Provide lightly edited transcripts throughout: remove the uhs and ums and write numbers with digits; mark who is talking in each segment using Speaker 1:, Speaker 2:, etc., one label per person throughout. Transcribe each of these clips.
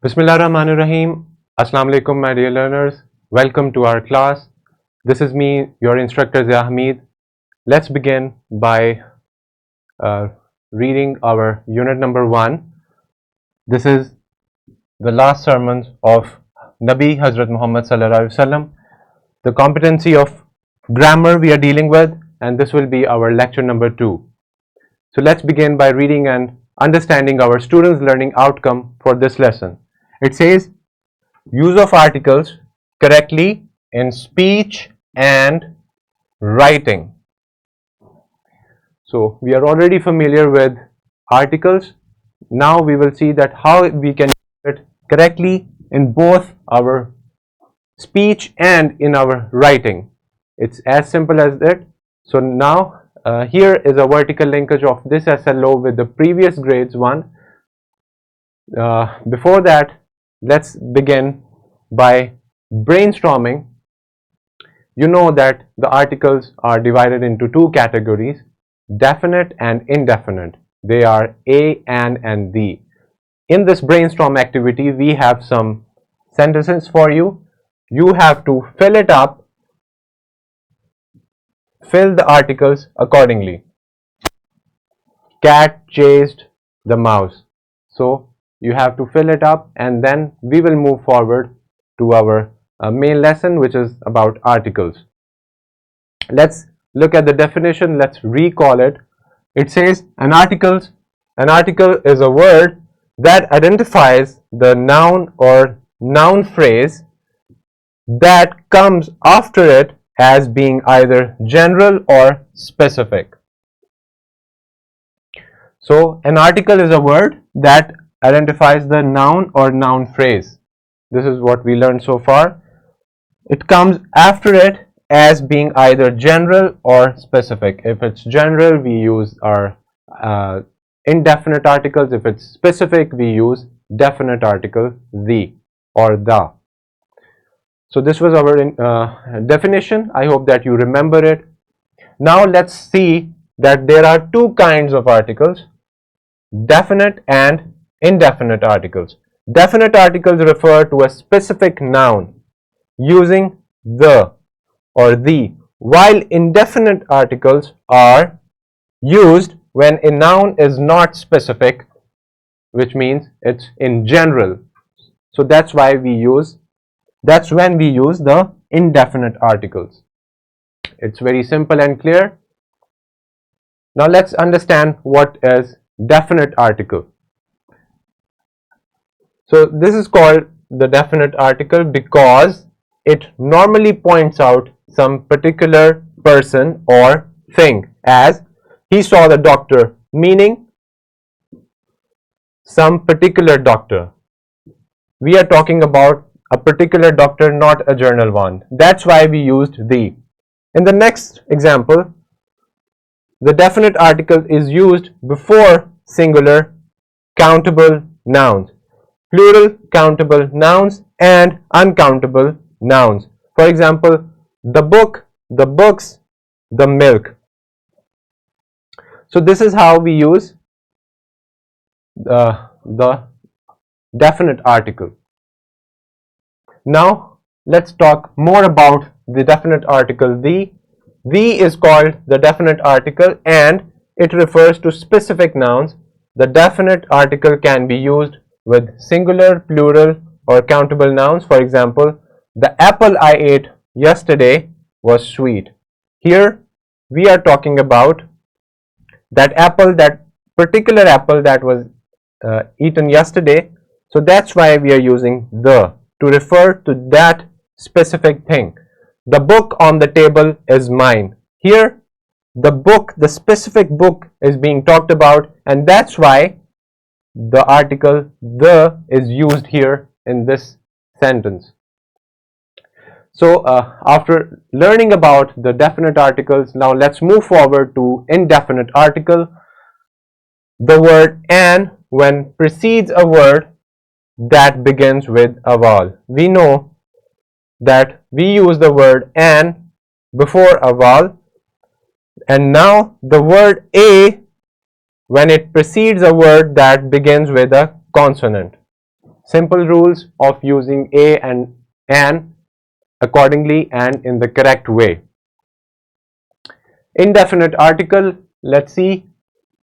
Speaker 1: Bismillahirrahmanirrahim. Assalamu alaikum, my dear learners. Welcome to our class. This is me, your instructor Zia Hamid. Let's begin by reading our unit number 1. This is the last sermon of Nabi Hazrat Muhammad Sallallahu Alaihi Wasallam. The competency of grammar we are dealing with, and this will be our lecture number 2. So let's begin by reading and understanding our students' learning outcome for this lesson. It says, use of articles correctly in speech and writing. So we are already familiar with articles. Now we will see that how we can use it correctly in both our speech and in our writing. It's as simple as that. So now here is a vertical linkage of this SLO with the previous grades one. Before that, let's begin by brainstorming. You know that the articles are divided into two categories, definite and indefinite. They are a, an, and the. In this brainstorm activity, we have some sentences for you. You have to fill it up, fill the articles accordingly. Cat chased the mouse. So you have to fill it up, and then we will move forward to our main lesson, which is about articles. Let's look at the definition. Let's recall it. It says an article is a word that identifies the noun or noun phrase that comes after it as being either general or specific. So an article is a word that identifies the noun or noun phrase. This is what we learned so far. It comes after it as being either general or specific. If it's general, we use our indefinite articles. If it's specific, we use definite article the or the. So this was our definition. I hope that you remember it. Now let's see that there are two kinds of articles, definite and indefinite articles. Definite articles refer to a specific noun using the or the, while indefinite articles are used when a noun is not specific, which means it's in general. So that's when we use the indefinite articles. It's very simple and clear. Now let's understand what is definite article. So this is called the definite article because it normally points out some particular person or thing, as he saw the doctor, meaning some particular doctor. We are talking about a particular doctor, not a general one. That's why we used the. In the next example, the definite article is used before singular countable nouns, plural countable nouns, and uncountable nouns. For example, the book, the books, the milk. So this is how we use the definite article. Now let's talk more about the definite article the. The is called the definite article and it refers to specific nouns. The definite article can be used with singular, plural, or countable nouns. For example, the apple I ate yesterday was sweet. Here we are talking about that apple, that particular apple that was eaten yesterday. So that's why we are using the to refer to that specific thing. The book on the table is mine. Here the book, the specific book is being talked about, and that's why the article the is used here in this sentence. So after learning about the definite articles, now let's move forward to indefinite article. The word an when precedes a word that begins with a vowel. We know that we use the word an before a vowel, and now the word a when it precedes a word that begins with a consonant. simple rules of using a and an accordingly and in the correct way. Indefinite article, let's see.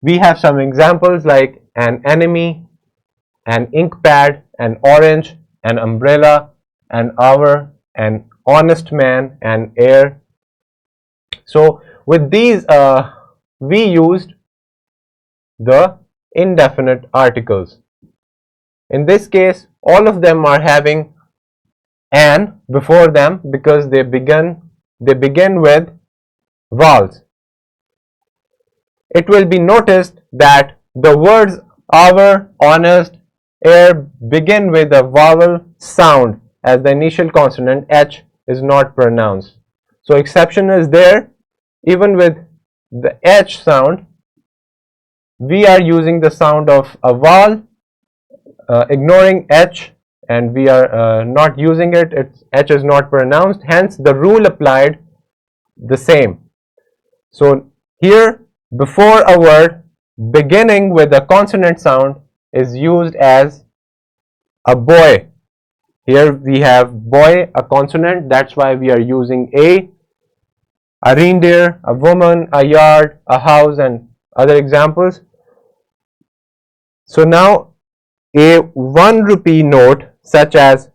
Speaker 1: We have some examples like an enemy, an ink pad, an orange, an umbrella, an hour, an honest man, an air. So with these we used the indefinite articles. In this case, all of them are having an before them because they begin with vowels. It will be noticed that the words hour, honest, air begin with a vowel sound as the initial consonant H is not pronounced. So exception is there. Even with the H sound, we are using the sound of a vowel, ignoring H, and we are not using it. H is not pronounced, hence the rule applied the same. So here, before a word beginning with a consonant sound is used as a boy. Here we have boy, a consonant, that's why we are using a reindeer, a woman, a yard, a house, and other examples. So now a 1 rupee note such as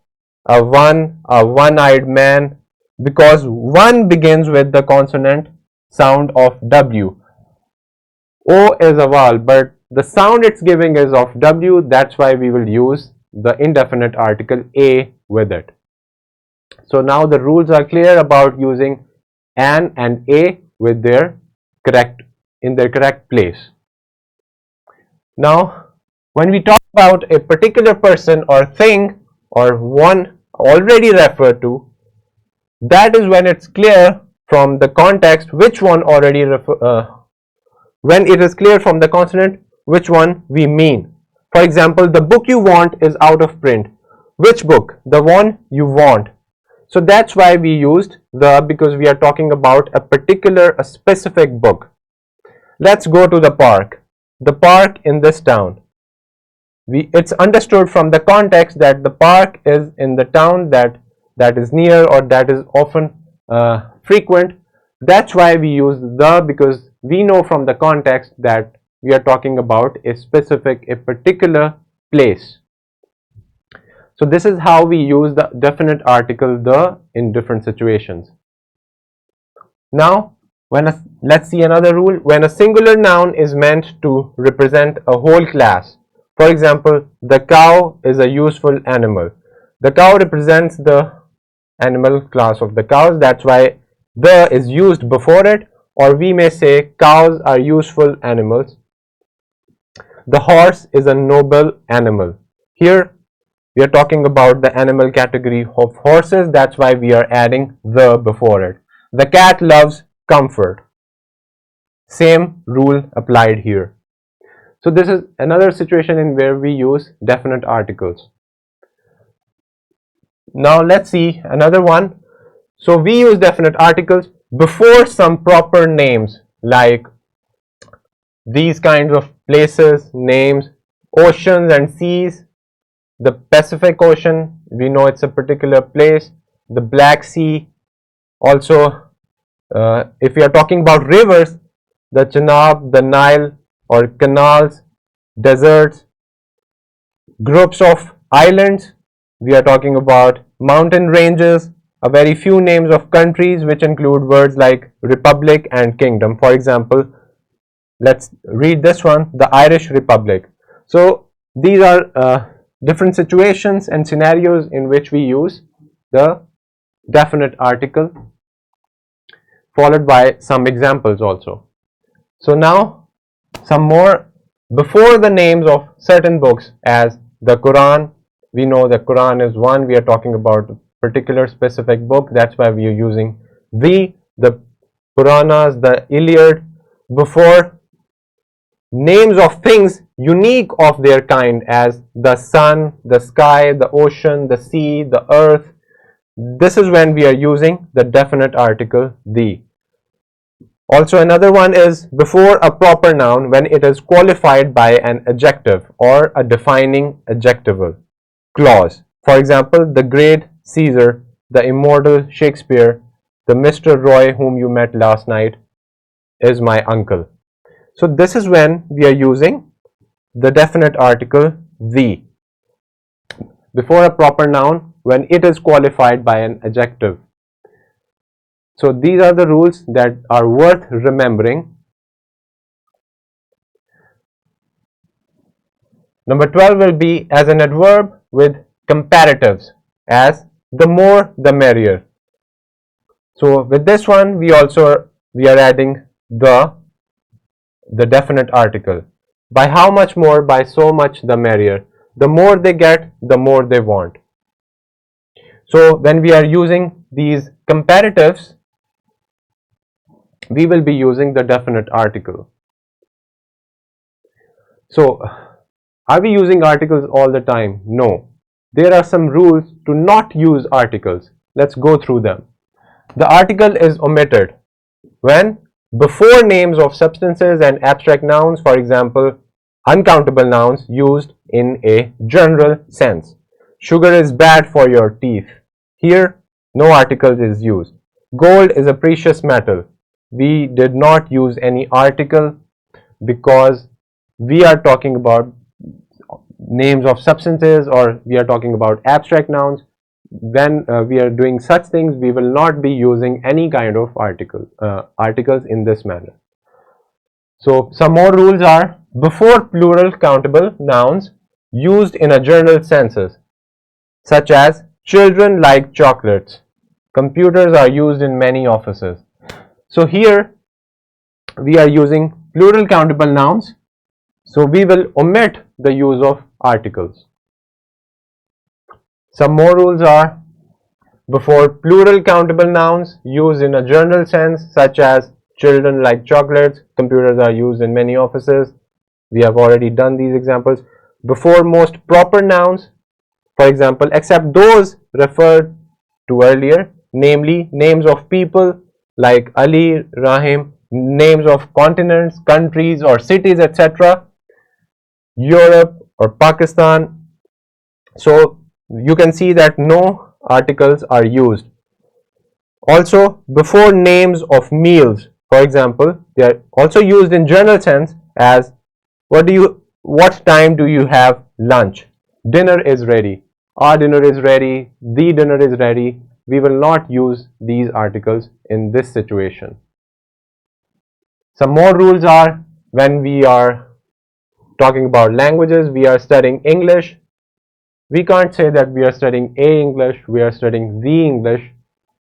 Speaker 1: a one-eyed man, because one begins with the consonant sound of W. O is a vowel, but the sound it's giving is of W, that's why we will use the indefinite article a with it. So now the rules are clear about using an and a with their in their correct place. Now when we talk about a particular person or thing or one already referred to, that is when it's clear from the context which one already when it is clear from the consonant which one we mean. For example, the book you want is out of print. Which book? The one you want. So that's why we used the, because we are talking about a specific book. Let's go to the park. The park in this town. It's understood from the context that the park is in the town that is near or that is often frequent. That's why we use the, because we know from the context that we are talking about a particular place. So this is how we use the definite article the in different situations. Now let's see another rule. When a singular noun is meant to represent a whole class, for example, the cow is a useful animal. The cow represents the animal class of the cows, that's why the is used before it, or we may say cows are useful animals. The horse is a noble animal. Here we are talking about the animal category of horses, that's why we are adding the before it. The cat loves comfort. Same rule applied here. So this is another situation in where we use definite articles. Now let's see another one. So we use definite articles before some proper names like these kinds of places, names, oceans and seas. The Pacific Ocean, we know it's a particular place. The Black Sea. Also, if we are talking about rivers, the Chenab, the Nile, or canals, deserts, groups of islands, we are talking about mountain ranges, a very few names of countries which include words like republic and kingdom. For example, let's read this one, the Irish Republic. So these are different situations and scenarios in which we use the definite article, followed by some examples also. So now some more before the names of certain books, as the Quran. We know the Quran is one, we are talking about a particular specific book, that's why we are using the Puranas, the Iliad, before names of things unique of their kind as the sun, the sky, the ocean, the sea, the earth. This is when we are using the definite article the. Also another one is before a proper noun when it is qualified by an adjective or a defining adjectival. clause. For example, the great Caesar, the immortal Shakespeare, the Mr. Roy whom you met last night is my uncle. So this is when we are using the definite article the before a proper noun when it is qualified by an adjective. So these are the rules that are worth remembering. Number 12 will be as an adverb with comparatives, as the more the merrier. So with this one we are adding the definite article. By how much more? By so much the merrier. The more they get, the more they want. So when we are using these comparatives, we will be using the definite article. So are we using articles all the time? No. There are some rules to not use articles. Let's go through them. The article is omitted when before names of substances and abstract nouns, for example, uncountable nouns used in a general sense. Sugar is bad for your teeth. Here, no article is used. Gold is a precious metal. We did not use any article because we are talking about names of substances or we are talking about abstract nouns. When we are doing such things, we will not be using any kind of articles in this manner. So some more rules are before plural countable nouns used in a general senses, such as children like chocolates. Computers are used in many offices. So here we are using plural countable nouns. So we will omit the use of articles. Some more rules are before plural countable nouns used in a general sense, such as children like chocolates, computers are used in many offices. We have already done these examples. Before most proper nouns, for example, except those referred to earlier, namely names of people like Ali, Rahim, names of continents, countries or cities, etc., Europe or Pakistan. So you can see that no articles are used. Also, before names of meals, for example, they are also used in general sense as what time do you have lunch? Dinner is ready. Our dinner is ready. The dinner is ready. We will not use these articles in this situation. Some more rules are when we are talking about languages, we are studying English. We can't say that we are studying a English, we are studying the English.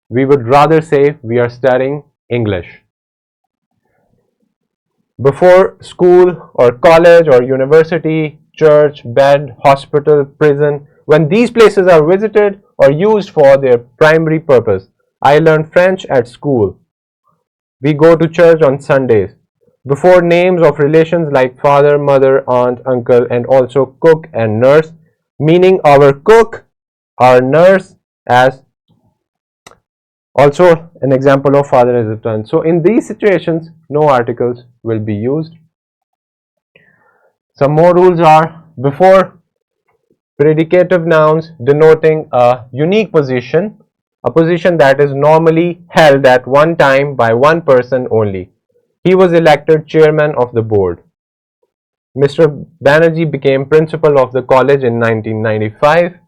Speaker 1: We would rather say we are studying English. Before school or college or university, church, bed, hospital, prison, when these places are visited or used for their primary purpose. I learned French at school. We go to church on Sundays. Before names of relations like father, mother, aunt, uncle, and also cook and nurse, meaning our cook, our nurse, as also an example of father is returned. So in these situations, no articles will be used. Some more rules are before predicative nouns denoting a unique position, a position that is normally held at one time by one person only. He was elected chairman of the board. Mr. Banerjee became principal of the college in 1995.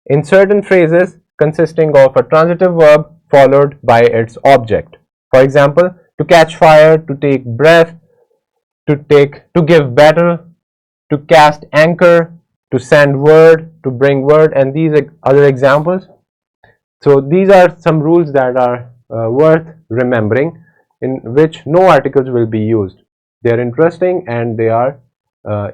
Speaker 1: In certain phrases consisting of a transitive verb followed by its object. For example, to catch fire, to take breath, to give battle, to cast anchor, to send word, to bring word, and these other examples. So these are some rules that are worth remembering, in which no articles will be used. They are interesting and they are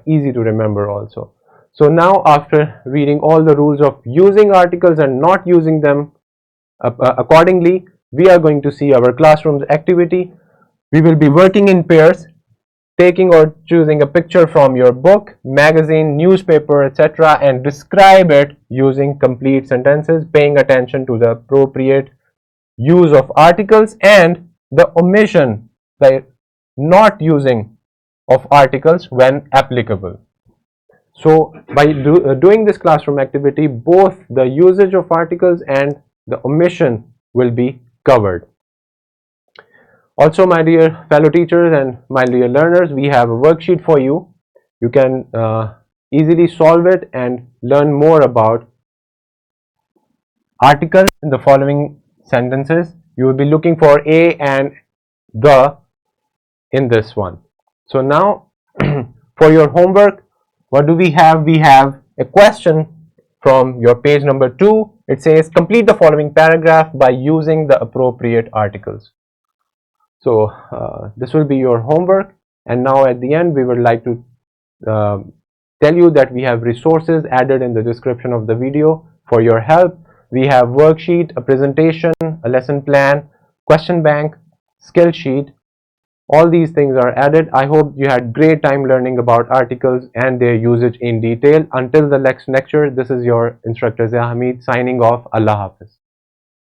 Speaker 1: easy to remember also. So now, after reading all the rules of using articles and not using them accordingly, we are going to see our classroom's activity. We will be working in pairs, taking or choosing a picture from your book, magazine, newspaper, etc., and describe it using complete sentences, paying attention to the appropriate use of articles and the omission, the not using of articles when applicable. So by doing this classroom activity, both the usage of articles and the omission will be covered. Also, my dear fellow teachers and my dear learners, we have a worksheet for you. You can easily solve it and learn more about articles in the following sentences. You will be looking for a and the in this one. So now for your homework, what do we have? We have a question from your page number 2. It says complete the following paragraph by using the appropriate articles. So this will be your homework, and now at the end we would like to tell you that we have resources added in the description of the video for your help. We have worksheet, a presentation, a lesson plan, question bank, skill sheet. All these things are added. I hope you had great time learning about articles and their usage in detail. Until the next lecture, this is your instructor Zia Hamid signing off. Allah Hafiz.